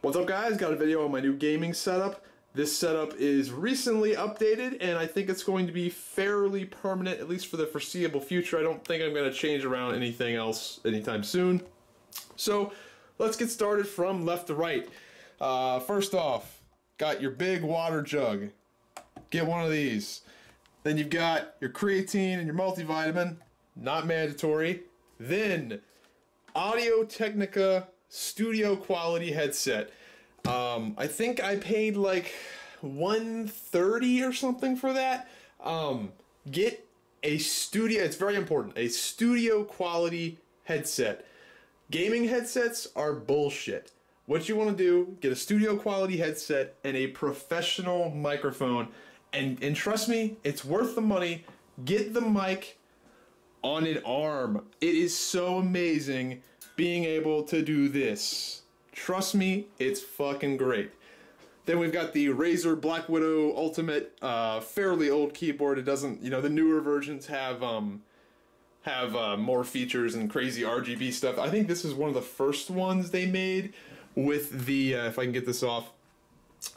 What's up guys, got a video on my new gaming setup. This setup is recently updated and I think it's going to be fairly permanent, at least for the foreseeable future. I don't think I'm going to change around anything else anytime soon. So let's get started from left to right. First off, got your big water jug. Get one of these. Then you've got your creatine and your multivitamin, not mandatory. Then Audio-Technica studio quality headset. I think I paid like $130 or something for that. Get a studio, it's very important, a studio quality headset. Gaming headsets are bullshit. What you want to do, get a studio quality headset and a professional microphone, and trust me, it's worth the money. Get the mic on an arm. It is so amazing being able to do this. Trust me, it's fucking great. Then we've got the Razer Black Widow Ultimate, fairly old keyboard. It doesn't, the newer versions have more features and crazy RGB stuff. I think this is one of the first ones they made with the, if I can get this off,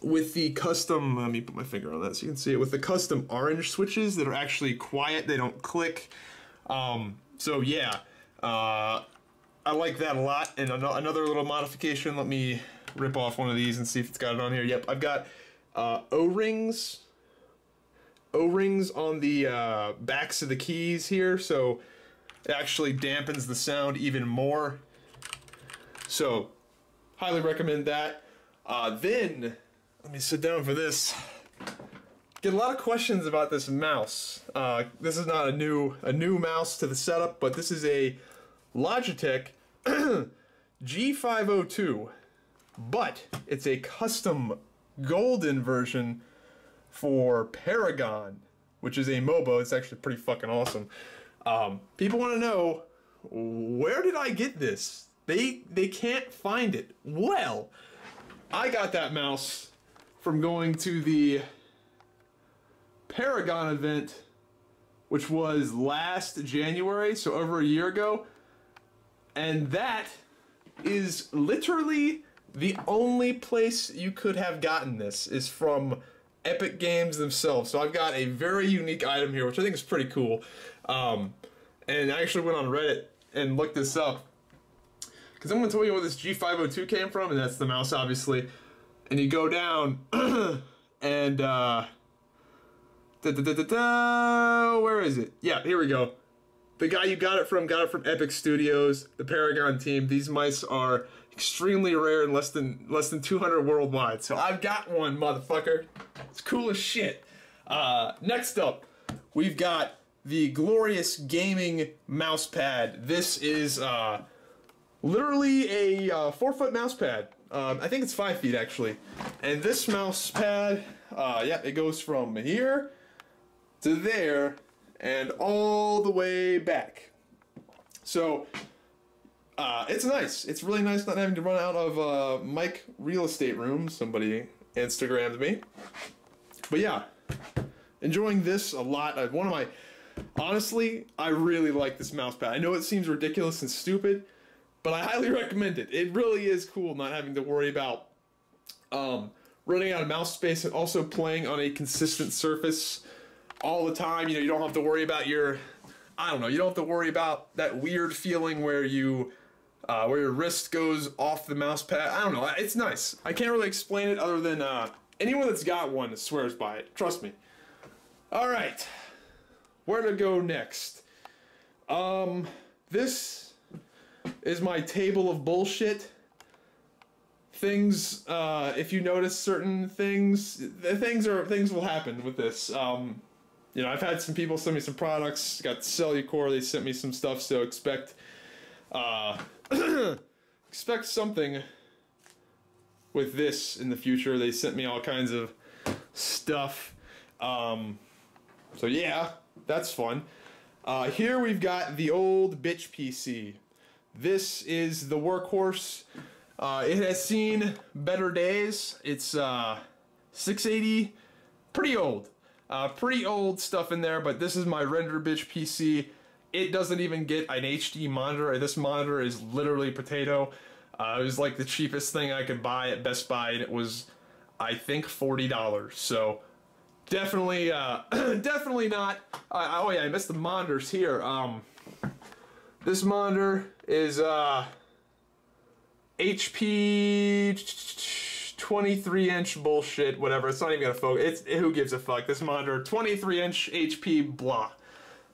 with the custom, let me put my finger on that so you can see it, with the custom orange switches that are actually quiet, they don't click. So yeah, I like that a lot. And another little modification, let me rip off one of these and see if it's got it on here. Yep, I've got O-rings on the backs of the keys here, so it actually dampens the sound even more. So, highly recommend that. Then, let me sit down for this. Get a lot of questions about this mouse. This is not a new mouse to the setup, but this is a Logitech G502, but it's a custom golden version for Paragon, which is a MOBA. It's actually pretty fucking awesome. People want to know, where did I get this? They can't find it. Well, I got that mouse from going to the Paragon event, which was last January, so over a year ago. And that is literally the only place you could have gotten this, is from Epic Games themselves. So I've got a very unique item here, which I think is pretty cool. And I actually went on Reddit and looked this up, because I'm going to tell you where this G502 came from, and that's the mouse, obviously. And you go down, and where is it? Yeah, here we go. The guy you got it from Epic Studios, the Paragon team. These mice are extremely rare and less than 200 worldwide. So I've got one, motherfucker. It's cool as shit. Next up, we've got the glorious gaming mouse pad. This is literally a 4-foot mouse pad. I think it's 5 feet actually. And this mouse pad, yeah, it goes from here to there and all the way back. So it's nice. It's really nice not having to run out of mic real estate room. Somebody Instagrammed me. But yeah, enjoying this a lot. Honestly, I really like this mouse pad. I know it seems ridiculous and stupid, but I highly recommend it. It really is cool not having to worry about running out of mouse space and also playing on a consistent surface all the time. You don't have to worry about you don't have to worry about that weird feeling where your wrist goes off the mouse pad. I don't know, it's nice. I can't really explain it other than anyone that's got one swears by it, trust me. Alright, where to go next? This is my table of bullshit. Things, if you notice certain things, things will happen with this. I've had some people send me some products, got Cellucor, they sent me some stuff, so expect expect something with this in the future. They sent me all kinds of stuff. So yeah, that's fun. Here we've got the old bitch PC. This is the workhorse. It has seen better days. It's 680, pretty old. Pretty old stuff in there, but this is my render bitch PC. It doesn't even get an HD monitor. This monitor is literally potato. It was like the cheapest thing I could buy at Best Buy, and it was, I think, $40. So definitely, definitely not. Oh yeah, I missed the monitors here. This monitor is HP 23-inch bullshit, whatever. It's not even gonna focus. Who gives a fuck? This monitor, 23-inch HP, blah.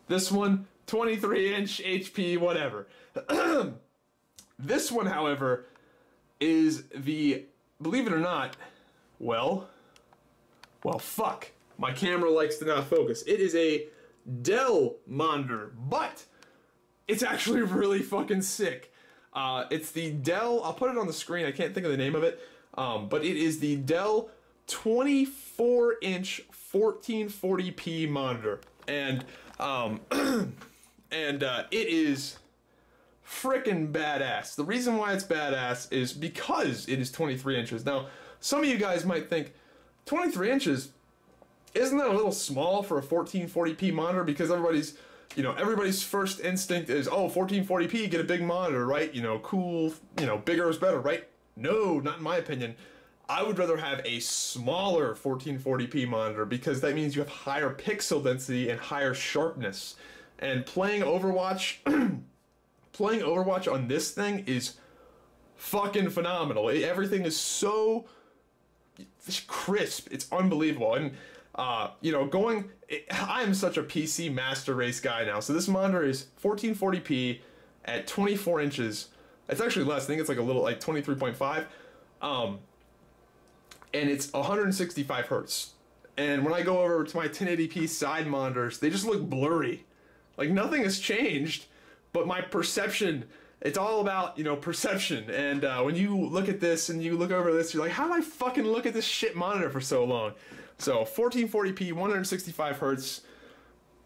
This one, 23-inch HP, whatever. This one, however, is the, believe it or not, well, fuck. My camera likes to not focus. It is a Dell monitor, but it's actually really fucking sick. It's the Dell, I'll put it on the screen, I can't think of the name of it, but it is the Dell 24-inch 1440p monitor. And, it is frickin' badass. The reason why it's badass is because it is 23 inches. Now, some of you guys might think, 23 inches, isn't that a little small for a 1440p monitor? Because everybody's, you know, everybody's first instinct is, oh, 1440p, get a big monitor, right? You know, cool, you know, bigger is better, right? No, not in my opinion. I would rather have a smaller 1440p monitor because that means you have higher pixel density and higher sharpness. And playing Overwatch, playing Overwatch on this thing is fucking phenomenal. Everything is so crisp. It's unbelievable. And you know, I'm such a PC master race guy now. So this monitor is 1440p at 24 inches. It's actually less. I think it's like a little, like 23.5. And it's 165 hertz. And when I go over to my 1080p side monitors, they just look blurry. Like nothing has changed, but my perception, it's all about, you know, perception. And when you look at this and you look over this, you're like, how did I fucking look at this shit monitor for so long? So 1440p, 165 hertz,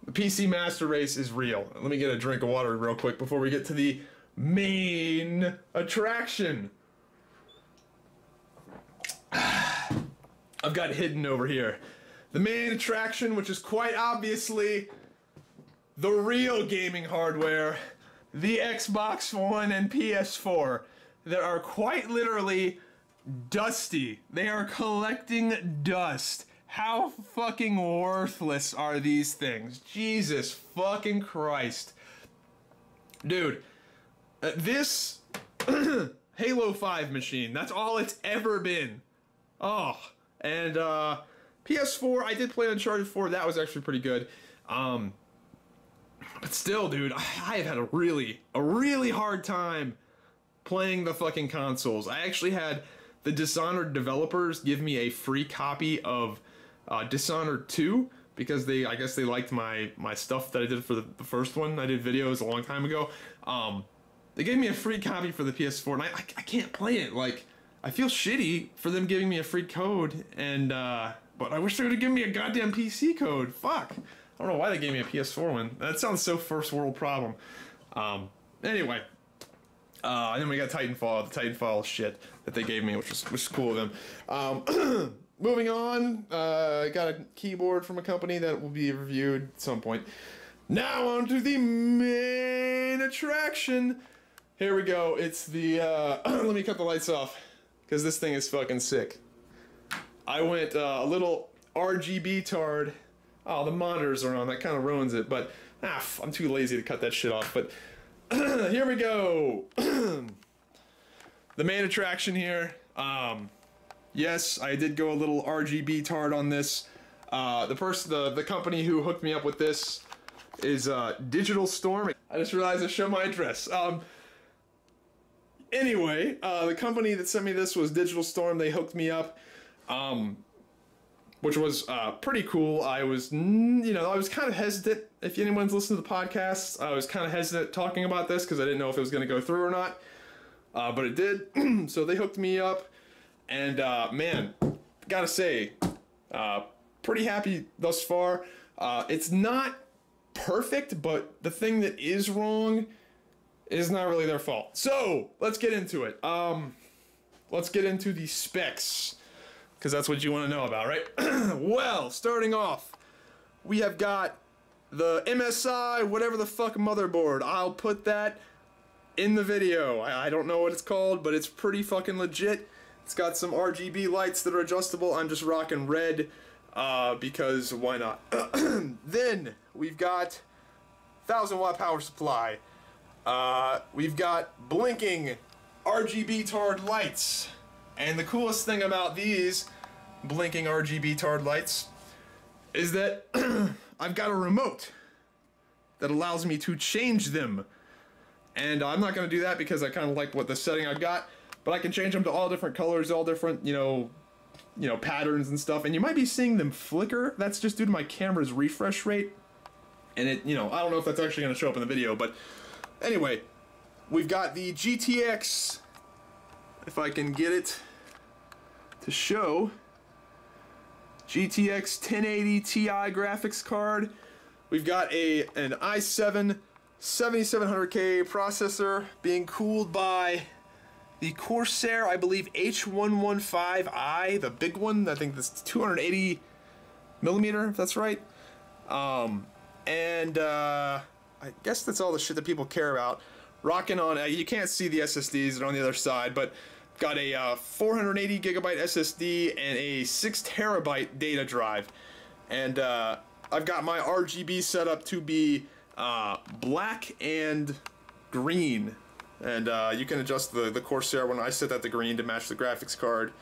the PC Master Race is real. Let me get a drink of water real quick before we get to the main attraction. I've got hidden over here. The main attraction, which is quite obviously the real gaming hardware, the Xbox One and PS4, that are quite literally dusty. They are collecting dust. How fucking worthless are these things? Jesus fucking Christ. Dude, this Halo 5 machine, that's all it's ever been. Oh, and PS4, I did play Uncharted 4, that was actually pretty good. But still, dude, I have had a really hard time playing the fucking consoles. I actually had the Dishonored developers give me a free copy of Dishonored 2 because I guess they liked my stuff that I did for the first one. I did videos a long time ago. They gave me a free copy for the PS4, and I can't play it. Like, I feel shitty for them giving me a free code, and but I wish they would have given me a goddamn PC code. Fuck. I don't know why they gave me a PS4 one. That sounds so first world problem. Anyway. And then we got Titanfall, the Titanfall shit that they gave me, which is cool of them. Moving on, I got a keyboard from a company that will be reviewed at some point. Now on to the main attraction. Here we go. It's the, let me cut the lights off, because this thing is fucking sick. I went a little RGB tard. Oh, the monitors are on. That kind of ruins it, but I'm too lazy to cut that shit off. But here we go. The main attraction here. Yes, I did go a little RGB tard on this. The company who hooked me up with this is Digital Storm. I just realized I showed my address. Anyway, the company that sent me this was Digital Storm. They hooked me up. Which was pretty cool. I was, I was kind of hesitant. If anyone's listened to the podcast, I was kind of hesitant talking about this because I didn't know if it was going to go through or not. But it did. So they hooked me up. And, man, gotta say, pretty happy thus far. It's not perfect, but the thing that is wrong is not really their fault. So, let's get into it. Let's get into the specs, because that's what you want to know about, right? Well, starting off, we have got the MSI, whatever the fuck motherboard. I'll put that in the video. I don't know what it's called, but it's pretty fucking legit. It's got some RGB lights that are adjustable. I'm just rocking red because why not? Then we've got 1000-watt power supply. We've got blinking RGB tard lights. And the coolest thing about these blinking RGB tard lights is that I've got a remote that allows me to change them. And I'm not going to do that because I kind of like what the setting I've got, but I can change them to all different colors, all different, you know, patterns and stuff. And you might be seeing them flicker. That's just due to my camera's refresh rate. And it, you know, I don't know if that's actually going to show up in the video, but anyway, we've got the GTX, if I can get it to show, GTX 1080 Ti graphics card. We've got an i7 7700K processor being cooled by the Corsair, I believe, H115i, the big one. I think that's 280 millimeter, if that's right. And I guess that's all the shit that people care about. Rocking on, you can't see the SSDs, they're on the other side, but got a 480 gigabyte SSD and a 6 terabyte data drive. And I've got my RGB set up to be black and green. And you can adjust the Corsair one. I set that to green to match the graphics card.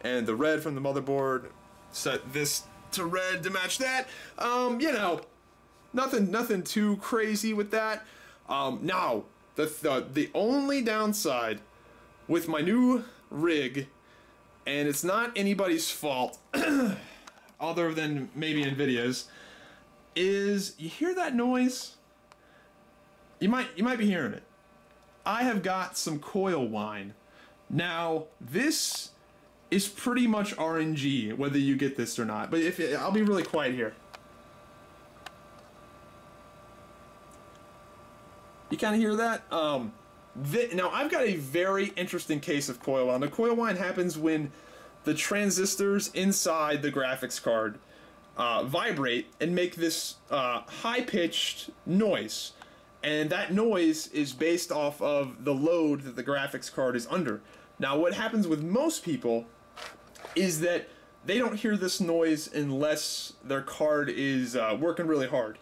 And the red from the motherboard, set this to red to match that. You know, nothing too crazy with that. Now, the only downside with my new rig, and it's not anybody's fault other than maybe Nvidia's, is you hear that noise? You might be hearing it. I have got some coil whine. Now, this is pretty much RNG, whether you get this or not. But I'll be really quiet here. You kind of hear that? Now, I've got a very interesting case of coil whine. The coil whine happens when the transistors inside the graphics card vibrate and make this high-pitched noise. And that noise is based off of the load that the graphics card is under. Now, what happens with most people is that they don't hear this noise unless their card is working really hard.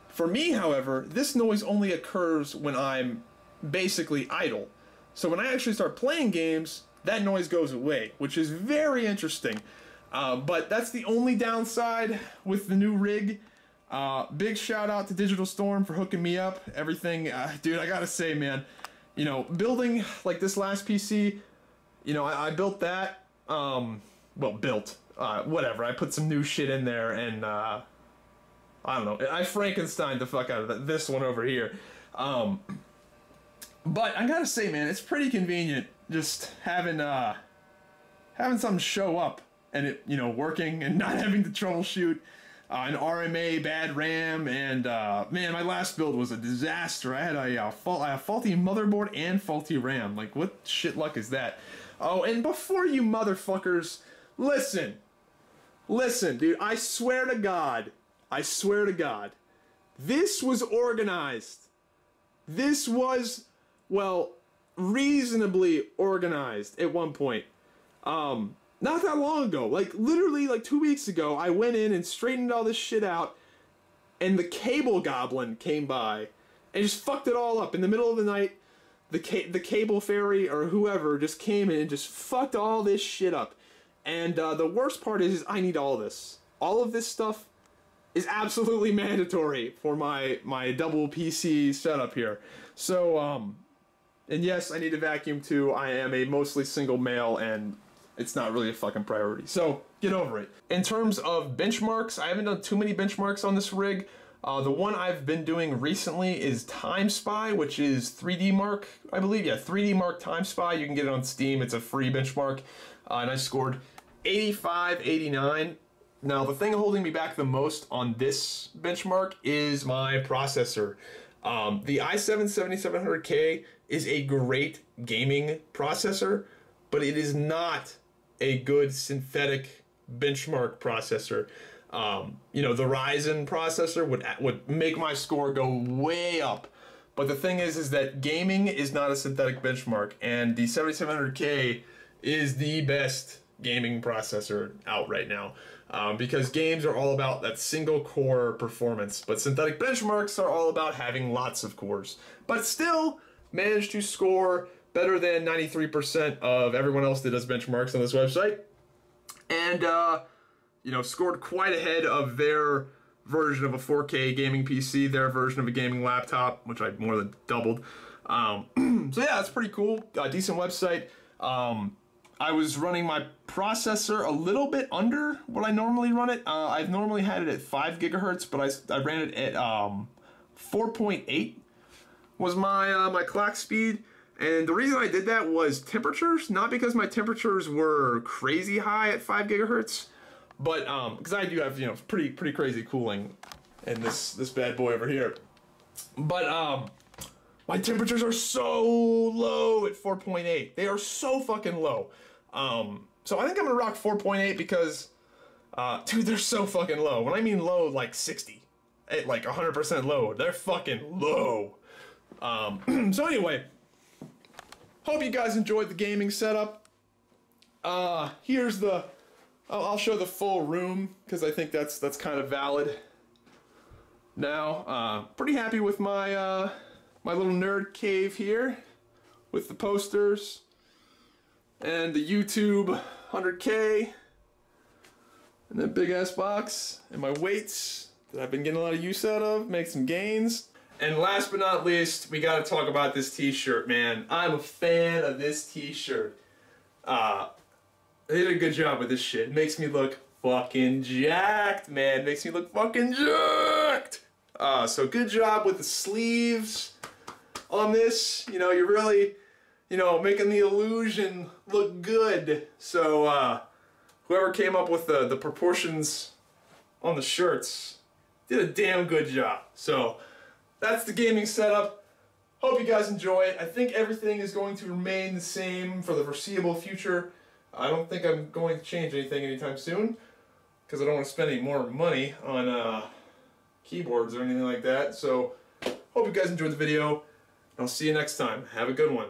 For me, however, this noise only occurs when I'm basically idle. So when I actually start playing games, that noise goes away, which is very interesting. But that's the only downside with the new rig. Big shout out to Digital Storm for hooking me up. Everything, dude, I gotta say, man, you know, building like this last PC, you know, I built that, well, whatever. I put some new shit in there and, I don't know. I Frankensteined the fuck out of this one over here. But I gotta say, man, it's pretty convenient just having something show up and it, you know, working and not having to troubleshoot an RMA, bad RAM, and man, my last build was a disaster. I had a faulty motherboard and faulty RAM. Like, what shit luck is that? Oh, and before you motherfuckers, listen, dude, I swear to God, this was organized. This was, well, reasonably organized at one point. Not that long ago, like literally like 2 weeks ago, I went in and straightened all this shit out, and the cable goblin came by and just fucked it all up in the middle of the night. The cable fairy or whoever just came in and just fucked all this shit up. And the worst part is I need all this. All of this stuff is absolutely mandatory for my double PC setup here. So, and yes, I need a vacuum too. I am a mostly single male and it's not really a fucking priority. So, get over it. In terms of benchmarks, I haven't done too many benchmarks on this rig. The one I've been doing recently is Time Spy, which is 3D Mark, I believe. Yeah, 3D Mark Time Spy. You can get it on Steam. It's a free benchmark. And I scored 85, 89. Now, the thing holding me back the most on this benchmark is my processor. The i7-7700K is a great gaming processor, but it is not a good synthetic benchmark processor. You know, the Ryzen processor would make my score go way up, But the thing is that gaming is not a synthetic benchmark, and the 7700K is the best gaming processor out right now. Because games are all about that single core performance, but synthetic benchmarks are all about having lots of cores. But still managed to score better than 93% of everyone else that does benchmarks on this website. And, you know, scored quite ahead of their version of a 4K gaming PC, their version of a gaming laptop, which I more than doubled. So yeah, it's pretty cool. Decent website. I was running my processor a little bit under what I normally run it. I've normally had it at 5 gigahertz, but I ran it at 4.8 was my clock speed. And the reason I did that was temperatures, not because my temperatures were crazy high at 5 gigahertz, but because I do have, you know, pretty crazy cooling in this bad boy over here. But my temperatures are so low at 4.8. They are so fucking low. So I think I'm gonna rock 4.8 because, dude, they're so fucking low. When I mean low, like 60, at like 100% low, they're fucking low. So anyway, hope you guys enjoyed the gaming setup. Here's the, I'll show the full room because I think that's kind of valid. Now, pretty happy with my my little nerd cave here with the posters and the YouTube 100K and that big ass box and my weights that I've been getting a lot of use out of, make some gains. And last but not least, we gotta talk about this t-shirt, man. I'm a fan of this t-shirt. They did a good job with this shit. It makes me look fucking jacked, man. It makes me look fucking jacked. So good job with the sleeves on this. You know, you're really, you know, making the illusion look good. So whoever came up with the proportions on the shirts did a damn good job. So that's the gaming setup. Hope you guys enjoy it. I think everything is going to remain the same for the foreseeable future. I don't think I'm going to change anything anytime soon because I don't want to spend any more money on keyboards or anything like that. So hope you guys enjoyed the video. I'll see you next time. Have a good one.